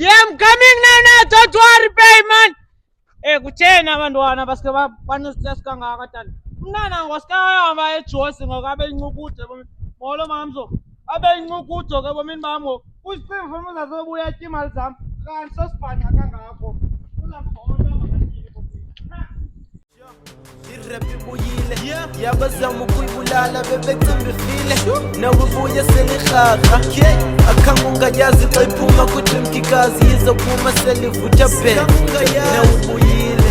Yeah, I'm coming now, don't worry, babe, man. Kutheni abantwana baske banestress kangaka tani? Umntana ngoske ahamba ejosi ngoku abe yincukude molo mamzo. Abe yincukude ke bomini bam ngoku. Uzicimba funa uzazobuya etya iimali zam. Kanti sosibhanqa kangako. Uzambona bangathini bomini. irap ibuyile yabazama ukuyibulala bebecimba ifile nawe ubuye selirhaqa akhange ungayazi xa iphuma kudrimkikazi yizophuma selivutha be nawe ubuyile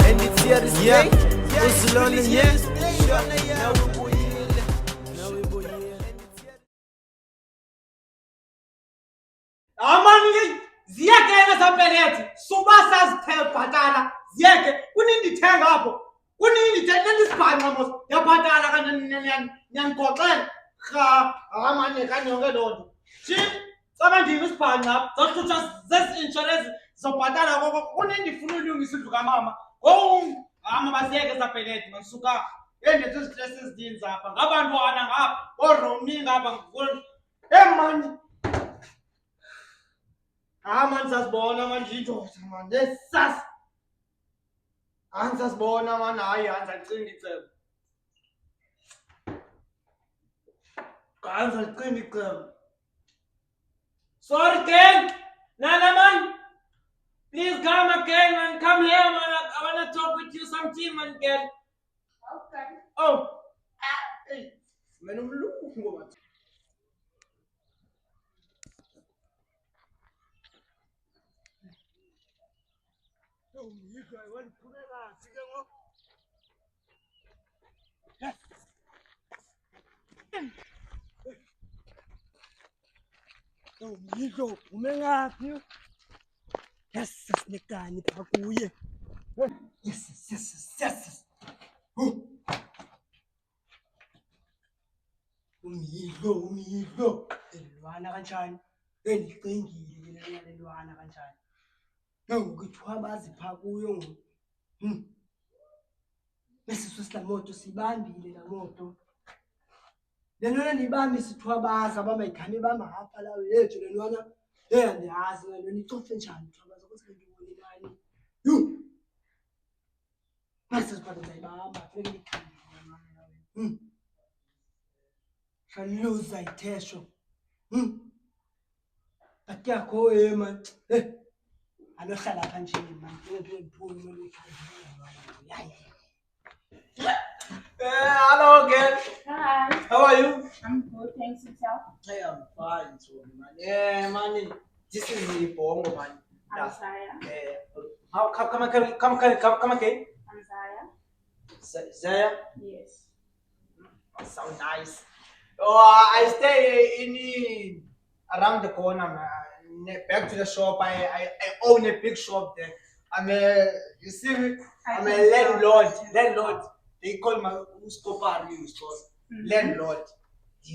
and it's here to stay uzilona nawe ubuyile Amani ziyeke ezapelethi suba sazithebhatala ziyeke kunindithenga apho kunindithenga ndisibhanqa mos yabhatala kanti nyanikoxela rha amane kanyonke loo nto thini saba ndini isibhanqa zohlutshwa zezi insurance zobhatala koko kunindifuna ulungisa indlu kamama ngoku hama basiyeke ezapelethi masuka endethi izitresi ezininzi apha ngabantwana ngapha ooRomi ngapha emani man sasibona man indoda man lesas ansasibona man hayi andicinga icebo andicinga icebo sorry gang nana man please come again man come here man I wanna talk with you something man girl okay oh hey man umlungu man Yiko ume ngaphi? Yasinekani pha kuye. Yes. Umyilo. Elwana kanjani? Engicingile lelwana kanjani? Ngokuthiwa bazi pha kuyo ngoku. Besiso silamoto sibambile la moto. Lena ndibambi sithiwa baza abamayikani bamba hapha lawo yethu lelwana. Andiyazi ngalo nicofe njani baza ukuthi ngibone nani. Mase siphathe sayibamba kufanele ngikhangile manje lawo. Shaluza ithesho. Akuyakho man. Anohlala apha nje man. Ngiphume yayi. Hello again. Hi. How are you? I'm good, thanks yourself. Hey, I'm fine too, man. Yeah, man. This is the bongo, man. I'm Zaya. How come again? I'm Zaya. Zaya? Yes. Sound nice. Oh, I stay in around the corner, man. Back to the shop. I own a big shop there. You see me? I'm a landlord. They call my Uskopar stores. Landlord. I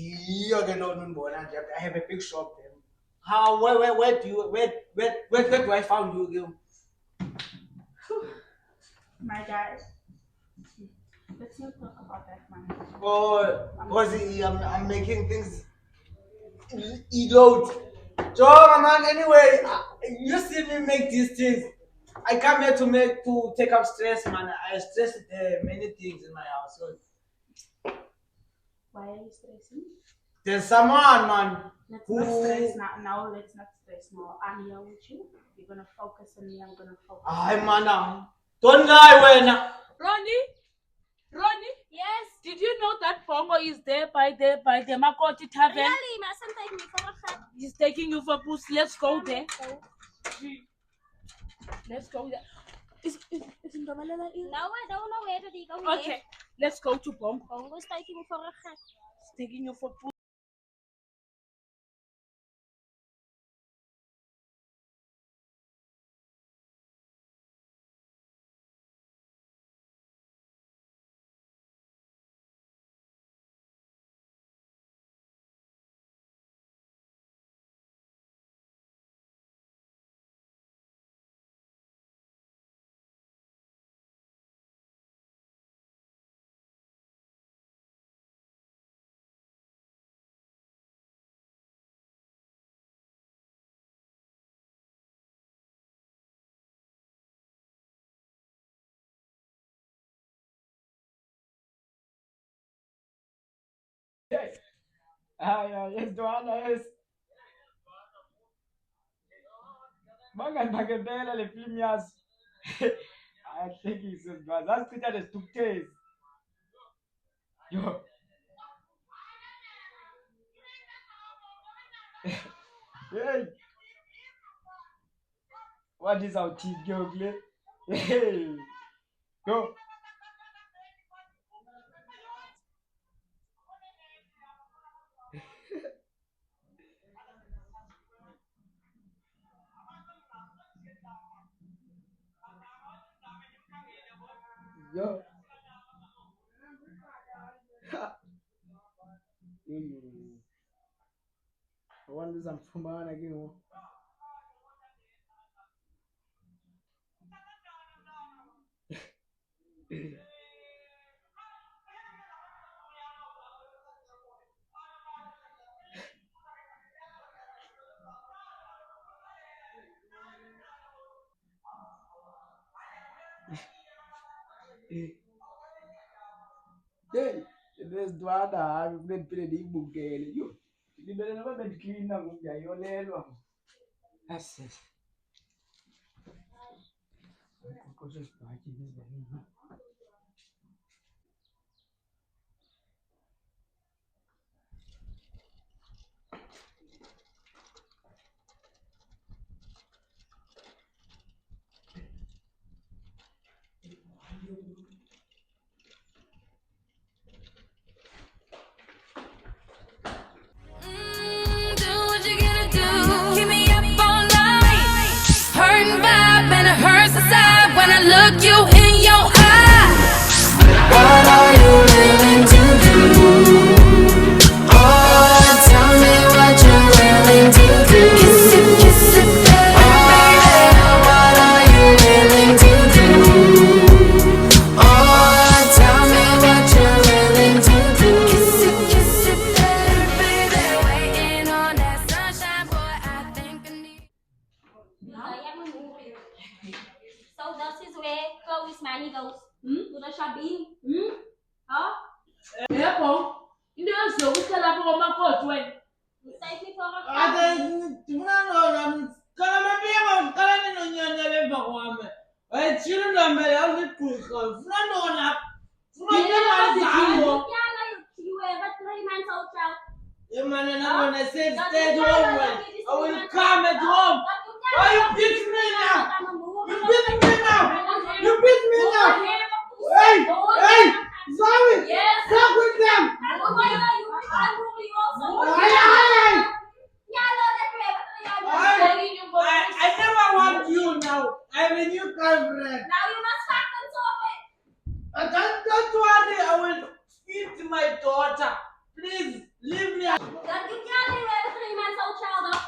have a big shop there. How? Where do I found you? My guy. Let's not talk about that, man. Oh, because I'm making things load. So man, anyway, you see me make these things. I come here to take up stress, man. I stress many things in my house. So Why are you stressing? there's someone, man. Let's not stress now. No, let's not stress now. I'm here with you. You're gonna focus on me. I'm gonna focus. Hi, man. Don't lie, when. Ronnie? Yes. Did you know that Bongo is there by the Makoti Tavern? Really, mustn't take me for a fact. He's taking you for boost. Let's go there. Let's go there. Is Ndomalela ill? No, I don't know where to go. Okay, let's go to Bongo. Bongo's taking me for a fact. He's taking you for boost. Yes, Dwana, yes. Bangangibhakebela le film yazi. Ayahlekisa sidwa. Zasichitha lesithukuthezi. Yo. Hey. What is our team girl play? Hey. Yo. Yo. Abantu zamfumana ke ngoku. Hey, there's Dwana hayi kunephile ndiyibukele. Yo. Libele noba bendiklina ngoku ndiyayolelwa. Asithi. Qoqosho sibhatyi izibane. Do what you gotta do. Keep me up all night. Hurting vibe and it hurts inside when I look you in your eyes. What are you willing to do? Oh, tell me what you're willing to do. Kiss it, baby. What are you willing to do? Oh, tell me what you're willing to do. Kiss it, baby. Waiting on that sunshine, boy. I think I need. So this is where Chloe's money goes. To the shopping. Huh? Yebo. Into ezokuhle lapho komakoti wena. Save me for a Ade ngifuna ngicela mabiyeka ngicela ninonyanyele emva kwami. Ayithini ndambele awuzigqirha. Ufuna nona. Ufuna nona. You have a 3 months old child. Yeah, man, and I'm gonna say stay at home. I will come at home. Why you beat me now? You beat me now. You beat me now. Hey, hey, sorry. Yes. Talk with them. I never want you now. I'm a new girlfriend. Now you must fuck and solve it. Don't worry. I will feed my daughter. Please leave me. That you can't live with a 3 months old child up.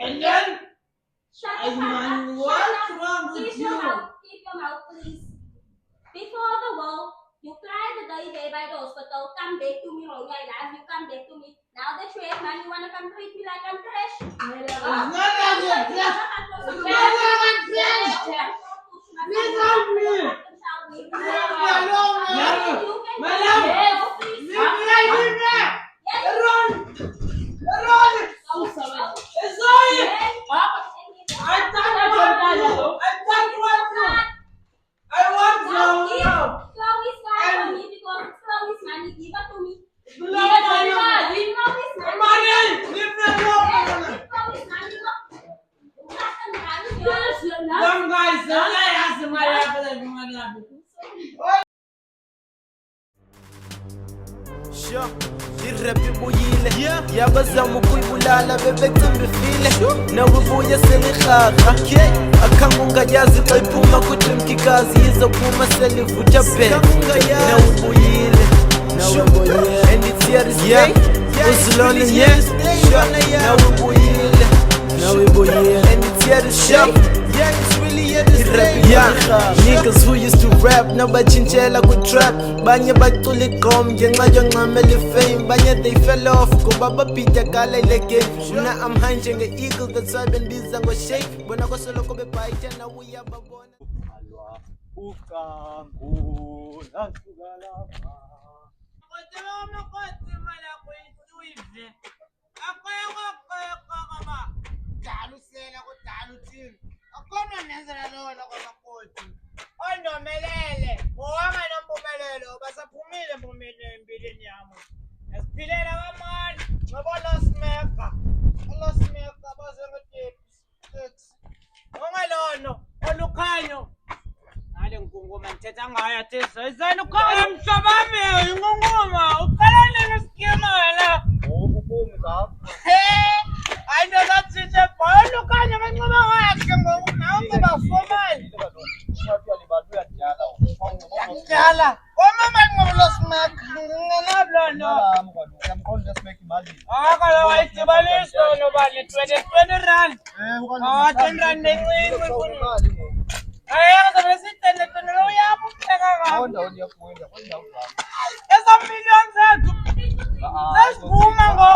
And then, Shut the fuck man, up. what's Shut up. wrong with Keep you? your mouth. Keep your mouth, please. Before the war, you cried the day there by the hospital. Come back to me, Ronnie. I love you. Come back to me. Now that you have money, you wanna come treat me like I'm trash? It's not like you're trash. It's not like I'm trash. Please help me. Leave me alone, man. My love. Leave me. Leave me. Run. Run. It's sorry. I don't want you. I don't want you. I want you now. Chloe's crying for me because Chloe's money. Give it to me. Leave me alone. Chloe's money. Money. Leave me alone. Chloe's money. Some guys, the guy has the money. Sure. Irap ibuyile yabazama ukuyibulala bebecimba ifile nawe ubuye selirhaqa akhange ungayazi xa iphuma kudrimkikazi izophuma selivutha bhe nawe ubuyile and it's here to stay uzilona nawe ubuyile and it's here to stay. Niggas who used to rap nabachintshela ku-trap banye bacula igqom ngenxa yoncamela ifame banye they fell off kuba babhidakala ile game mna I'm high njenge-eagle that's why bendiza ngo-shake bona kosoloko bebhayitha nawe uyababona Ukangu nasuka lapha. Ondomelele, nompumelelo, basaphumile empilweni yami. Esiphilela kamani, ngoba Los Mega baze ngeteksi. Ongalono, olukhanyo. Ngale ngunguma ngithetha ngayo athi sayizana ukhaya mhlabami ingunguma uqalane ngesikema la. Ubumu ngapha. Hayi ndo zathithe bhola ukhanya kancema kahle ngoku nawe bafomali. Yala, omama ngoba Los Mega ngingenablono. Akala wayidibanisa nobani 20 rand. 10 rand nencane. Ayeka besitende tone lo yabupheka kabi. Esa million zethu. Sesivuma ngo.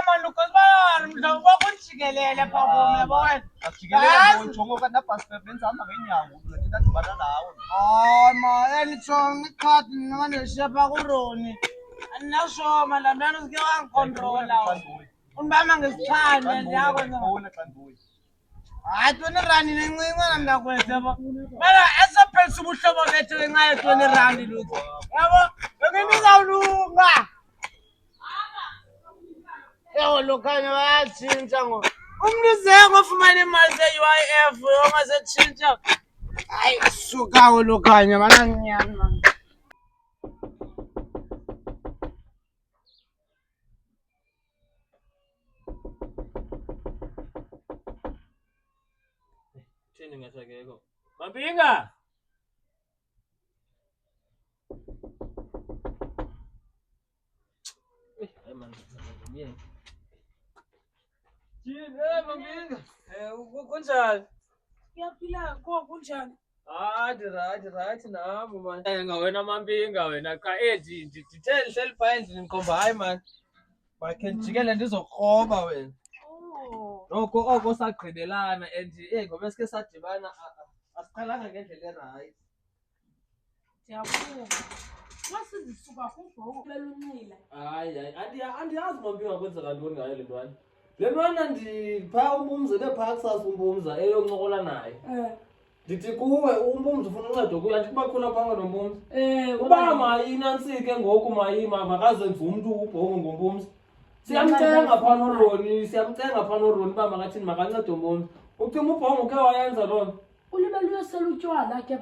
Manje ukuzibala mhlawumbe kunjikelele pha kume yabona. Elitshonga ikhadi nginganeshepa kuroni. Andinashoma la mntana usike wangicontrola. Undibamba ngesichane ndiyakwenza. Hayi 20 rand nencane mntakwethu yabo. Mana esaphelisa ubuhlobo bethu ngenxa ye 20 rand lutho. Yabo, ngizawulunga. Lokhanya bayatshintsha ngo. Umuntu uzeke ofumana imali ze-UIF ongasetshintsha. Hayi sukawo lokhanya bananyana. Thini ngasakeko. Mapinga. Hayi man. Mapinga. Kunjani? Ngiyaphila ko kunjani? Right nami man. Ngawena Mapinga wena cha ndithele hleli pha endlini ngikhomba hayi man. Bakhe njikele ndizokroba wena. Oko sagqibelana and ngoba sike sadibana asiqalanga ngendlela eright. Ndiyabuka. Wasizisuka kubhoko belunqila. Hayi andiyazi Mapinga kwenzeka ntoni ngayo le ntwana. Le ntwana ndipha umbumza bepha kusasa umbumza eyoncokola naye. Ndithi kuwe umbumza ufuna uncedo kuya ndithi bakhula phanga nombumza. Uba mayinantsike ngoku makazenze umntu ubhongo ngombumza. Siyamcenga phana uRoni uba makathini makancede umbumza. Ucima ubhongo ukhe wayenza loo nto. Ulibe luyosela utywala ke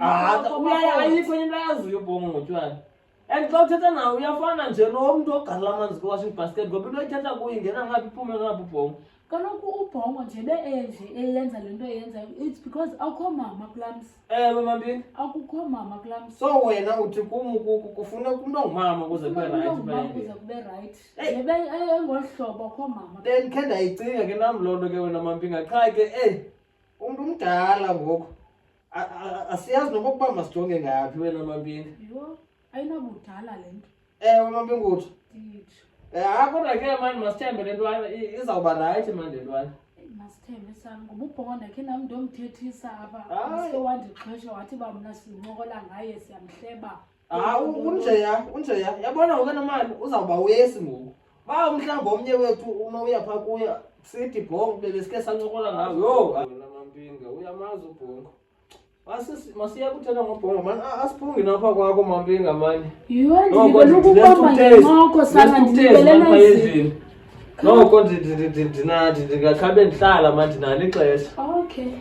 Ayikho into ayaziyo ubhongo ngotywala. And xa uthetha nawe uyafana nje lo mntu ogalela amanzi kwi-washing basket ngoba into oyithetha kuyo ingena ngaphi iphume ngaphi ubhongo. Kaloku ubhongo nje be-enje eyenza le nto eyenzayo. It's because akukho mama kulams. Ewe Mapinga. Akukho mama kulams. So wena uthi kufuna umntu ongumama ukuze kube right ukuze kube right. Yebe engolu hlobo akukho mama. Then khe ndayicinga ke nam loo nto ke wena Mapinga qha ke umntu mdala ngoku asiyazi nokokuba masijonge ngaphi wena Mapinga. Yho ayinabudala le nto. Ewe Mapinga uthi Ndithi. Kodwa ke mani masithembe le ntwana izawuba rayithi mani le ntwana. Masithembe sami ngoba ubhongo ndakhe nam ndomthethisa apha. Hayi. Uske wandixhesha wathi uba mna sincokola ngaye siyamhleba. Unjeya yabona ngoku nemali uzawuba wesi ngoku. Ba mhlawumbi omnye wethu uma uya phaa kuya sithi bhongo besike sancokola ngayo. Yho wena Mapinga uyamazi ubhongo. Masiya kuthetha ngobhongo mani asiphungi napha kwakho Mapinga mani. Yho ndibele ukubamba ngencoko sana ndibele nazi. Noko ndingakhabe ndihlala mani ndinalo ixesha. Okay.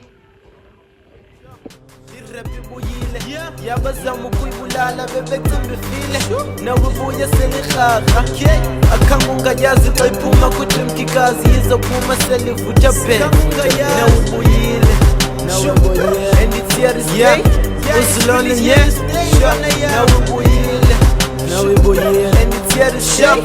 Irap ibuyile yabazama ukuyibulala bebecimba ifile nawe ubuye selirhaqa akhange ungayazi xa iphuma kudrimkikazi yizophuma selivutha phe nawe ubuyile and it's here to stay uzilona nawe ubuyile and it's here to stay.